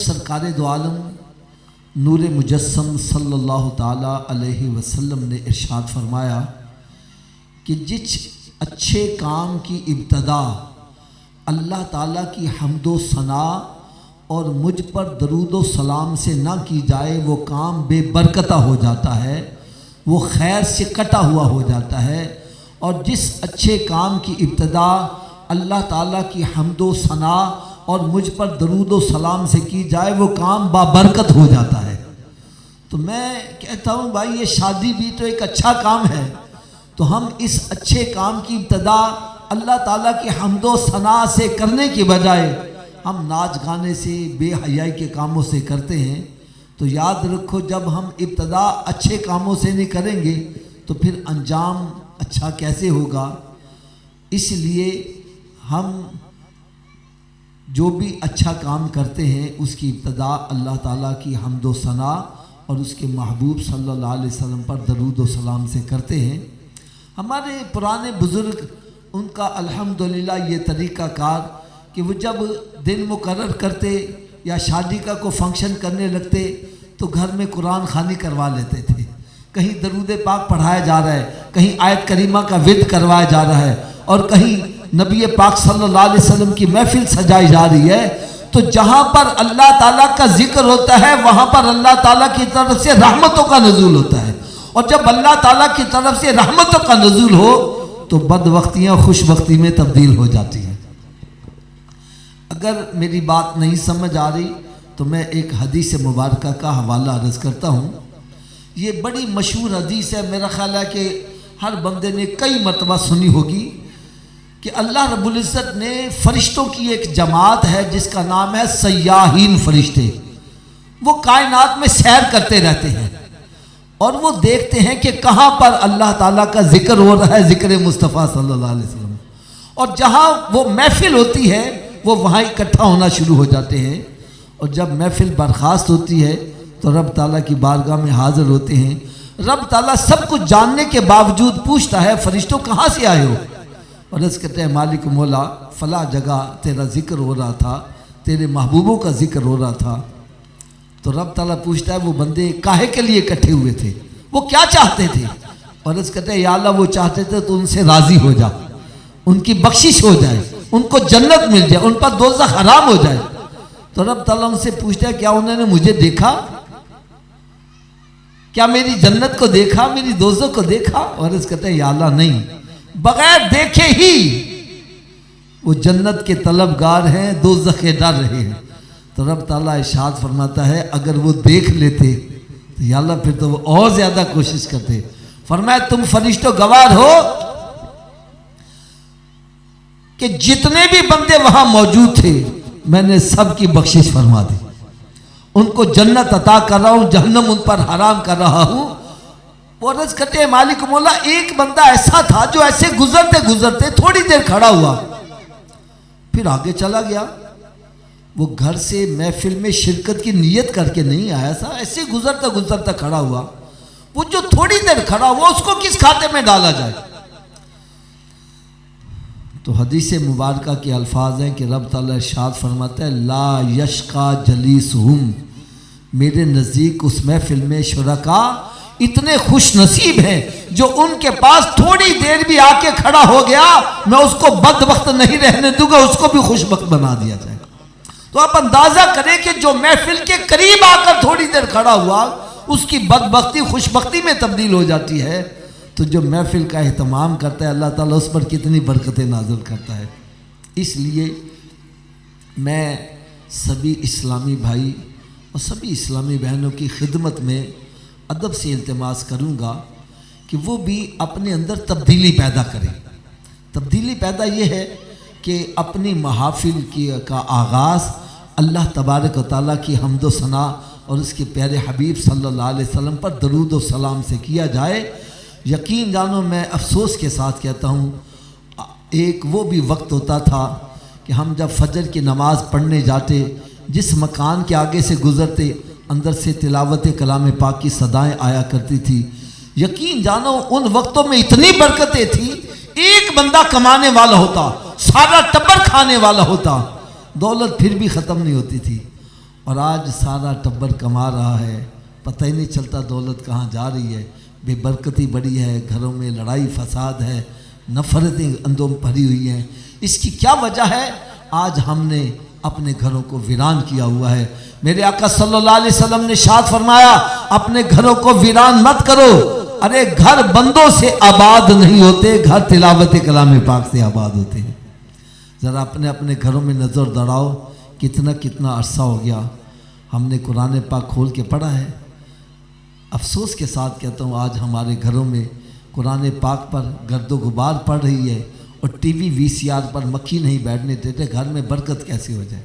सरकार दो आलम नूर मुजस्सम सल्लल्लाहु ताला अलैहि वसल्लम ने इरशाद फरमाया कि जिस अच्छे काम की इब्तदा अल्लाह ताला की हम्दो सना और मुझ पर दरूदो सलाम से ना की जाए वो काम बेबरकता हो जाता है, वो खैर से कटा हुआ हो जाता है। और जिस अच्छे काम की इब्तदा अल्लाह ताला की हम्दो सना और मुझ पर दरूदो सलाम से की जाए वो काम बाबरकत हो जाता है। तो मैं कहता हूँ भाई ये शादी भी तो एक अच्छा काम है, तो हम इस अच्छे काम की इब्तदा अल्लाह ताला की हम्दो सना से करने की बजाय हम नाच गाने से बेहयाई के कामों से करते हैं। तो याद रखो जब हम इब्तदा अच्छे कामों से नहीं करेंगे तो फिर अंजाम अच्छा कैसे होगा। इसलिए हम जो भी अच्छा काम करते हैं उसकी इब्तदा अल्लाह ताला की हम्दो सना और उसके महबूब सल्लल्लाहु अलैहि वसल्लम पर दरूद व सलाम से करते हैं। हमारे पुराने बुज़ुर्ग उनका अल्हम्दुलिल्लाह ये तरीक़ाकार कि वो जब दिन मुकर्रर करते या शादी का कोई फंक्शन करने लगते तो घर में कुरान खानी करवा लेते थे। कहीं दरूद पाक पढ़ाया जा रहा है, कहीं आयत करीमा का विद करवाया जा रहा है और कहीं नबी पाक सल्लल्लाहु अलैहि वसल्लम की महफिल सजाई जा रही है। तो जहाँ पर अल्लाह ताला का जिक्र होता है वहाँ पर अल्लाह ताला की तरफ से रहमतों का नज़ूल होता है। और जब अल्लाह ताला की तरफ से रहमतों का नज़ूल हो तो बदवक्तियाँ खुशबख्ती में तब्दील हो जाती हैं। अगर मेरी बात नहीं समझ आ रही तो मैं एक हदीस मुबारक का हवाला अर्ज़ करता हूँ। ये बड़ी मशहूर हदीस है, मेरा ख्याल है कि हर बंदे ने कई मरतबा सुनी होगी कि अल्लाह रब्बुल इज़्ज़त ने फ़रिश्तों की एक जमात है जिसका नाम है सयाहीन फ़रिश्ते। वो कायनात में सैर करते रहते हैं और वो देखते हैं कि कहाँ पर अल्लाह ताला का जिक्र हो रहा है, ज़िक्र मुस्तफ़ा सल्लल्लाहु अलैहि वसल्लम। और जहाँ वो महफिल होती है वो वहाँ इकट्ठा होना शुरू हो जाते हैं। और जब महफिल बर्खास्त होती है तो रब ताला की बारगाह में हाज़िर होते हैं। रब ताला सब कुछ जानने के बावजूद पूछता है फरिश्तों कहाँ से आए हो। और इस कहते हैं मालिक मौला फ़ला जगह तेरा ज़िक्र हो रहा था, तेरे महबूबों का ज़िक्र हो रहा था। तो रब ताला पूछता है वो बंदे काहे के लिए इकट्ठे हुए थे, वो क्या चाहते थे। और इस कहते हैं या अल्लाह वो चाहते थे तो उनसे राज़ी हो जा, उनकी बख्शिश हो जाए, उनको जन्नत मिल जाए, उन पर दोज़ख हराम हो जाए। तो रब ताला उनसे पूछता है क्या उन्होंने मुझे देखा, क्या मेरी जन्नत को देखा, मेरी दोज़ख को देखा। और इस कहते हैं या अल्लाह नहीं, बगैर देखे ही वो जन्नत के तलबगार हैं, दोज़ख के डर रहे हैं। तो रब ताला इरशाद फरमाता है अगर वो देख लेते तो या अल्लाह फिर तो वो और ज़्यादा कोशिश करते। फरमाया तुम फरिश्तों गवाह हो कि जितने भी बंदे वहां मौजूद थे मैंने सब की बख्शिश फरमा दी, उनको जन्नत अता कर रहा हूं, जहन्नम उन पर हराम कर रहा हूं। वो अर्ज़ करते मालिक मौला एक बंदा ऐसा था जो ऐसे गुजरते गुजरते थोड़ी देर खड़ा हुआ फिर आगे चला गया। वो घर से महफिल में शिरकत की नीयत करके नहीं आया था, ऐसे गुजरता गुजरता खड़ा हुआ। वो जो थोड़ी देर खड़ा हुआ उसको किस खाते में डाला जाए। तो हदीस मुबारका के अल्फाज हैं कि रब ताला इरशाद फरमाता है ला यशका जलीसहुम, मेरे नज़दीक उस महफिल में शुरका इतने खुश नसीब हैं जो उनके पास थोड़ी देर भी आके खड़ा हो गया मैं उसको बदबख्त नहीं रहने दूंगा, उसको भी खुशबख्त बना दिया जाएगा। तो आप अंदाजा करें कि जो महफिल के करीब आकर थोड़ी देर खड़ा हुआ उसकी बदबख्ती खुशबख्ती में तब्दील हो जाती है। तो जो महफिल का एहतमाम करता है अल्लाह ताला उस पर कितनी बरकतें नाज़िल करता है। इसलिए मैं सभी इस्लामी भाई और सभी इस्लामी बहनों की खिदमत में अदब से इल्तिमास करूँगा कि वो भी अपने अंदर तब्दीली पैदा करें। तब्दीली पैदा ये है कि अपनी महाफिल का आगाज़ अल्लाह तबारक व तआला की हम्द व सना और उसके प्यारे हबीब सल्लल्लाहु अलैहि वसल्लम पर दरूद व सलाम से किया जाए। यकीन जानो मैं अफसोस के साथ कहता हूँ एक वो भी वक्त होता था कि हम जब फजर की नमाज़ पढ़ने जाते जिस मकान के आगे से गुज़रते अंदर से तिलावत कलाम पाक की सदाएँ आया करती थी। यकीन जानो उन वक्तों में इतनी बरकतें थी, एक बंदा कमाने वाला होता, सारा टब्बर खाने वाला होता, दौलत फिर भी ख़त्म नहीं होती थी। और आज सारा टब्बर कमा रहा है, पता ही नहीं चलता दौलत कहाँ जा रही है। बेबरकती बड़ी है, घरों में लड़ाई फसाद है, नफरतें अंदों में भरी हुई हैं। इसकी क्या वजह है? आज हमने अपने घरों को वीरान किया हुआ है। मेरे आका सल्लल्लाहु अलैहि वसल्लम ने इरशाद फरमाया, अपने घरों को वीरान मत करो। अरे घर बंदों से आबाद नहीं होते, घर तिलावत कलाम पाक से आबाद होते हैं। ज़रा अपने अपने घरों में नज़र दौड़ाओ, कितना कितना अरसा हो गया हमने कुरान पाक खोल के पढ़ा है। अफसोस के साथ कहता हूँ, आज हमारे घरों में कुरान पाक पर गर्दो गुबार पड़ रही है और टीवी VCR पर मक्खी नहीं बैठने देते। घर में बरकत कैसे हो जाए?